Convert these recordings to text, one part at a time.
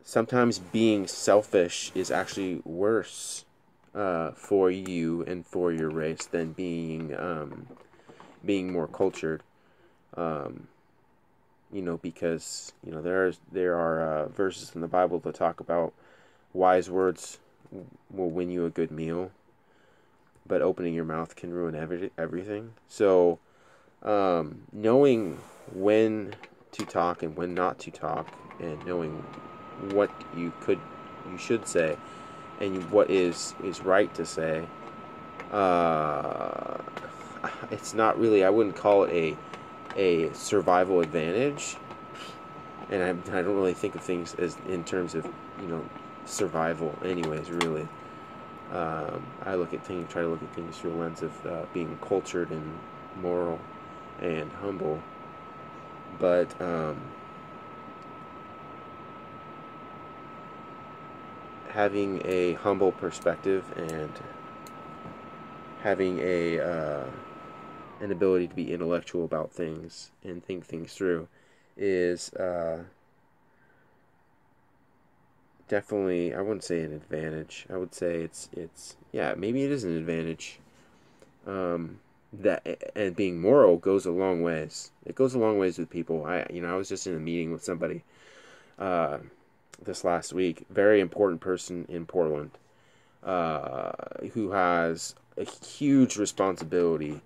sometimes being selfish is actually worse for you and for your race than being more cultured. Um, because there are verses in the Bible that talk about wise words will win you a good meal, but opening your mouth can ruin everything. So, knowing when to talk and when not to talk, and knowing what you should say, and what is right to say, uh, it's not really. I wouldn't call it a survival advantage, and I don't really think of things as in terms of survival, anyways. Really, I try to look at things through a lens of being cultured and moral and humble, but having a humble perspective and having an ability to be intellectual about things and think things through is definitely, I wouldn't say an advantage. I would say it's yeah, maybe it is an advantage. That and being moral goes a long ways. It goes a long ways with people. I was just in a meeting with somebody uh, this last week, very important person in Portland, who has a huge responsibility,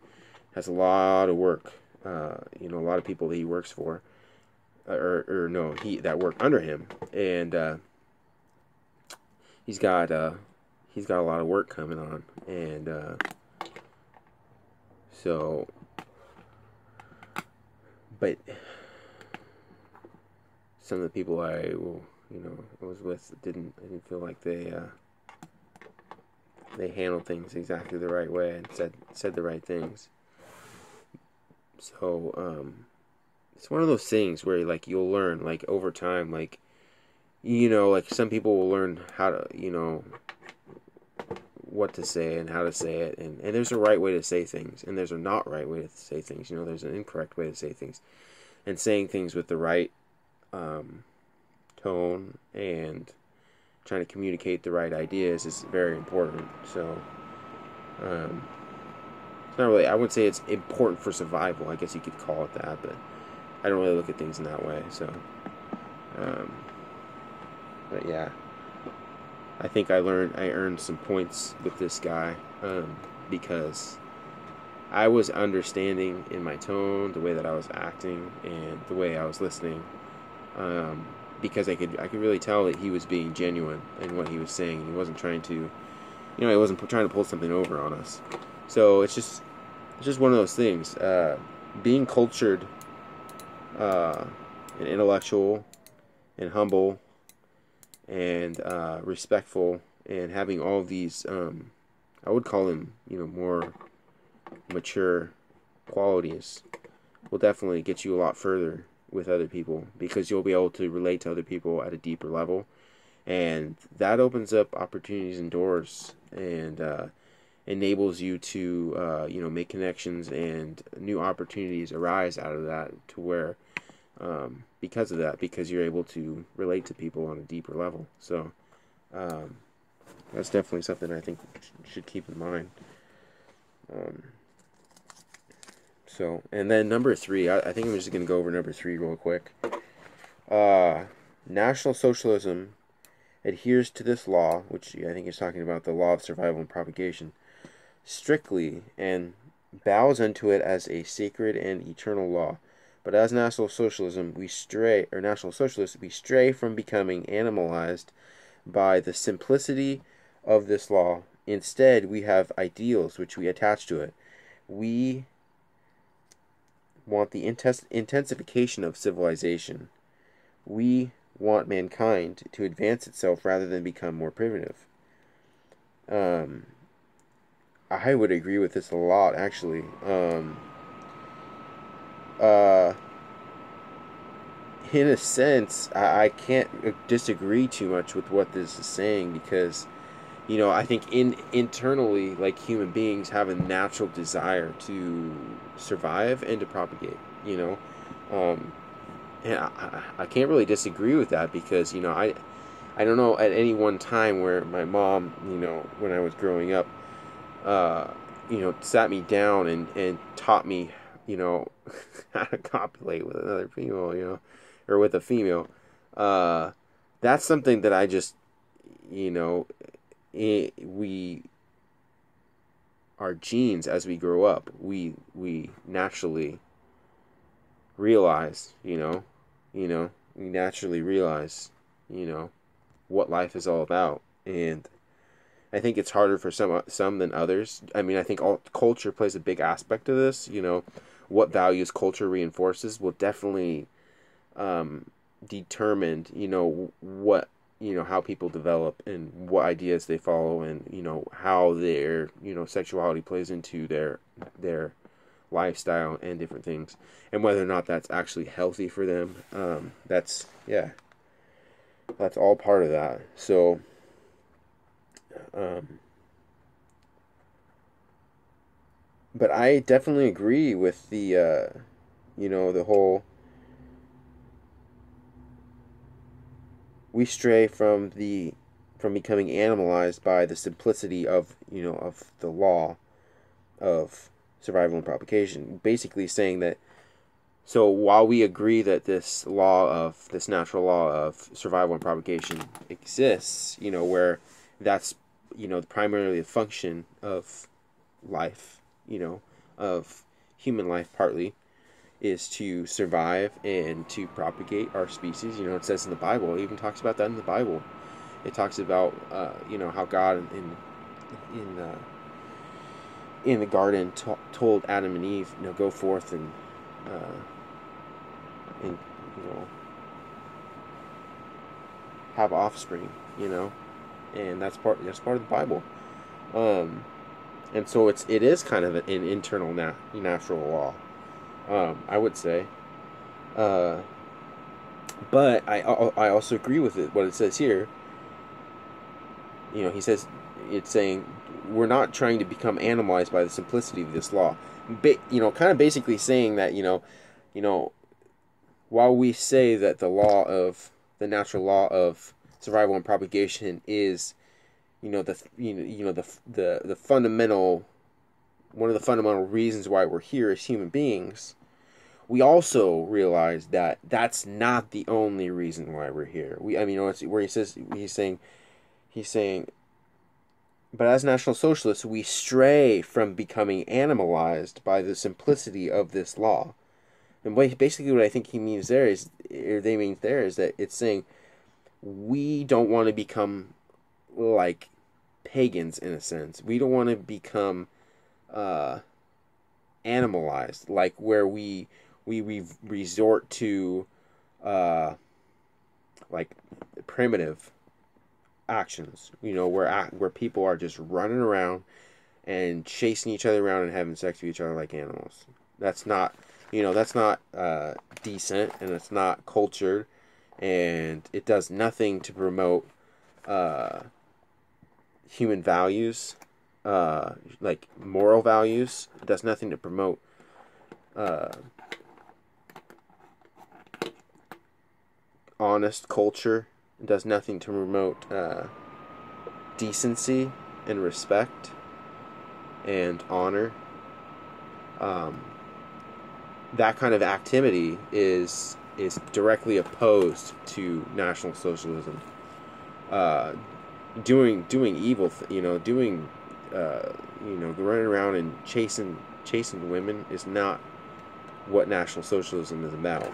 has a lot of work. A lot of people that he works for, or no, that work under him, and he's got a lot of work coming on, and so, but some of the people I was with didn't feel like they handled things exactly the right way and said the right things. So it's one of those things where like you'll learn like over time, like like some people will learn how to what to say and how to say it, and there's a right way to say things and there's a not right way to say things. There's an incorrect way to say things, and saying things with the right tone and trying to communicate the right ideas is very important. So it's not really, I wouldn't say it's important for survival, I guess you could call it that, but I don't really look at things in that way. So um, but yeah, I think I earned some points with this guy because I was understanding in my tone, the way that I was acting, and the way I was listening, because I could really tell that he was being genuine in what he was saying. He wasn't trying to, he wasn't trying to pull something over on us. So it's just one of those things. Being cultured, and intellectual, and humble, and respectful, and having all of these, I would call them, more mature qualities, will definitely get you a lot further with other people, because you'll be able to relate to other people at a deeper level, and that opens up opportunities and doors, and enables you to make connections, and new opportunities arise out of that, to where because of that, because you're able to relate to people on a deeper level. So that's definitely something I think you should keep in mind. And then number 3, I think I'm just going to go over number 3 real quick. National Socialism adheres to this law, which I think is talking about the law of survival and propagation, strictly, and bows unto it as a sacred and eternal law. But as National Socialists, we stray from becoming animalized by the simplicity of this law. Instead, we have ideals which we attach to it. We want the intensification of civilization. We want mankind to advance itself rather than become more primitive. I would agree with this a lot, actually. In a sense, I can't disagree too much with what this is saying, because I think internally, like, human beings have a natural desire to survive and to propagate. And I can't really disagree with that, because I don't know at any one time where my mom, when I was growing up, uh, sat me down and taught me, how to copulate with another female, or with a female. Uh, that's something that I just, you know, we our genes as we grow up, we naturally realize, we naturally realize, what life is all about, and I think it's harder for some than others. I mean, I think all culture plays a big aspect of this. What values culture reinforces will definitely determine, what how people develop and what ideas they follow, and how their sexuality plays into their lifestyle and different things, and whether or not that's actually healthy for them. That's all part of that. So. But I definitely agree with the whole, we stray from becoming animalized by the simplicity of the law of survival and propagation. Basically saying that, so while we agree that this natural law of survival and propagation exists, where that's, primarily a function of life, of human life, partly is to survive and to propagate our species. It says in the Bible, it even talks about that in the Bible. It talks about, how God in the garden told Adam and Eve, go forth and have offspring, and that's part of the Bible. And so it is kind of an internal natural law, I would say. But I also agree with what it says here. He says, it's saying we're not trying to become animalized by the simplicity of this law. Kind of basically saying that, while we say that the natural law of survival and propagation is, the fundamental, one of the fundamental reasons why we're here as human beings, we also realize that that's not the only reason why we're here. It's where he's saying, but as National Socialists, we stray from becoming animalized by the simplicity of this law. And basically what I think he means there is, or they mean there, is that it's saying we don't want to become like pagans in a sense. We don't want to become animalized, like where we resort to like primitive actions, where people are just running around and chasing each other around and having sex with each other like animals. That's not decent, and it's not cultured, and it does nothing to promote human values, like moral values. It does nothing to promote honest culture. It does nothing to promote decency and respect and honor. That kind of activity is directly opposed to National Socialism. Doing evil, running around and chasing women is not what National Socialism is about.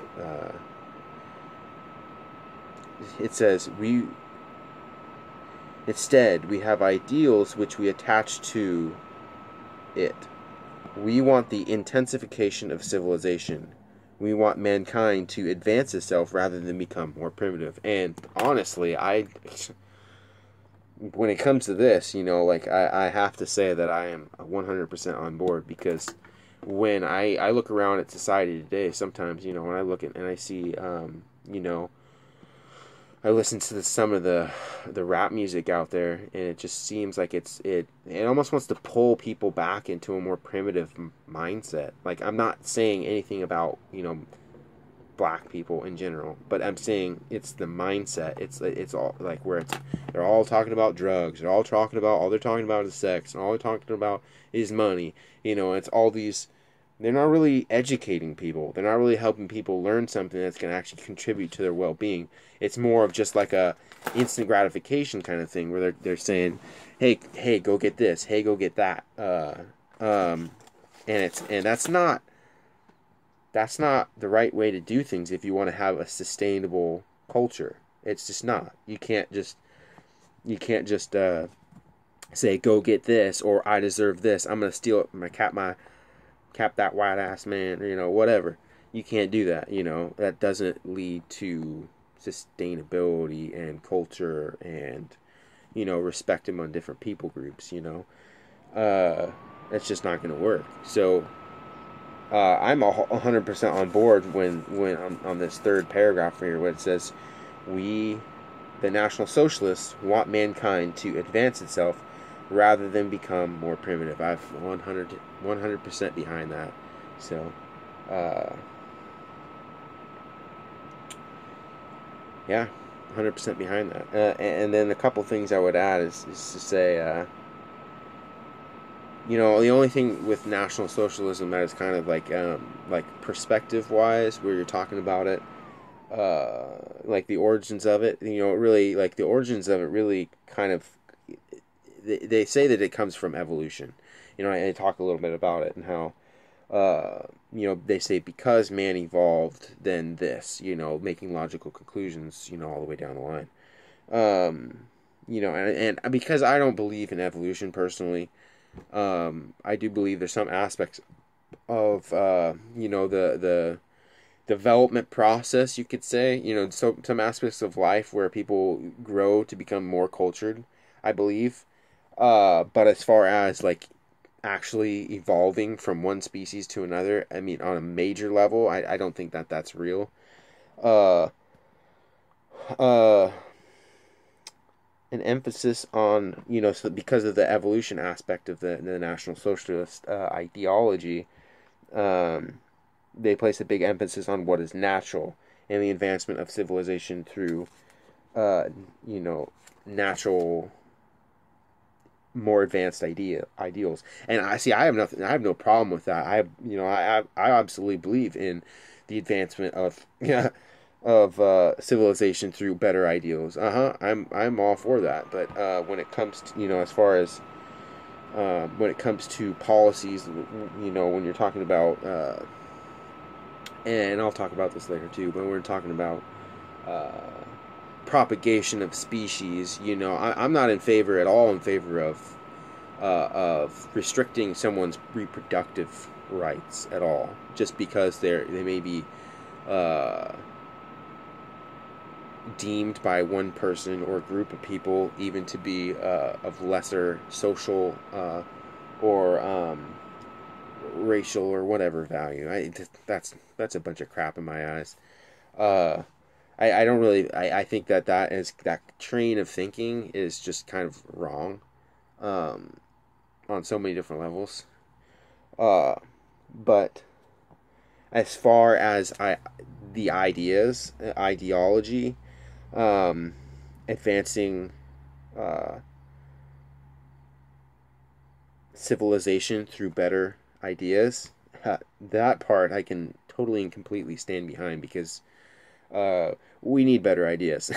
It says instead we have ideals which we attach to it. We want the intensification of civilization. We want mankind to advance itself rather than become more primitive. And honestly, when it comes to this, I have to say that I am 100% on board, because when I look around at society today, sometimes, when I look at and I see, I listen to some of the rap music out there, and it just seems like it almost wants to pull people back into a more primitive mindset. Like, I'm not saying anything about, black people in general, but I'm saying it's the mindset. It's all like where they're all talking about drugs. They're all talking about all they're talking about is sex, and all they're talking about is money. It's all these. They're not really educating people. They're not really helping people learn something that's going to actually contribute to their well-being. It's more of just like a instant gratification kind of thing where they're saying, hey, go get this. Hey, go get that. And that's not the right way to do things if you want to have a sustainable culture. It's just not. You can't just say go get this, or I deserve this. I'm gonna steal it. I'm gonna cap that white ass man, whatever. You can't do that. That doesn't lead to sustainability and culture and respect among different people groups. That's just not going to work. So I'm 100% on board when on this third paragraph here where it says, we, the National Socialists, want mankind to advance itself rather than become more primitive. I'm 100% behind that. So, yeah, 100% behind that. And then a couple things I would add is to say, the only thing with National Socialism that is kind of like perspective-wise, where you're talking about it, like the origins of it, really, like the origins of it really kind of, they say that it comes from evolution. I talk a little bit about it and how, they say because man evolved, then this, making logical conclusions, all the way down the line. And because I don't believe in evolution personally, I do believe there's some aspects of, the development process, you could say, so some aspects of life where people grow to become more cultured, I believe. But as far as like actually evolving from one species to another, I mean, on a major level, I don't think that that's real. Uh, uh, an emphasis on, so because of the evolution aspect of the National Socialist ideology, they place a big emphasis on what is natural and the advancement of civilization through, natural, more advanced ideals. And I have no problem with that. I absolutely believe in the advancement of civilization through better ideals. I'm all for that. But when it comes to, as far as when it comes to policies, when you're talking about, and I'll talk about this later too, but when we're talking about propagation of species, I'm not in favor at all in favor of restricting someone's reproductive rights at all, just because they may be deemed by one person or group of people even to be of lesser social or racial or whatever value. That's a bunch of crap in my eyes. I don't really. I think that train of thinking is just kind of wrong, on so many different levels. But as far as the ideology, advancing civilization through better ideas, that part I can totally and completely stand behind, because we need better ideas.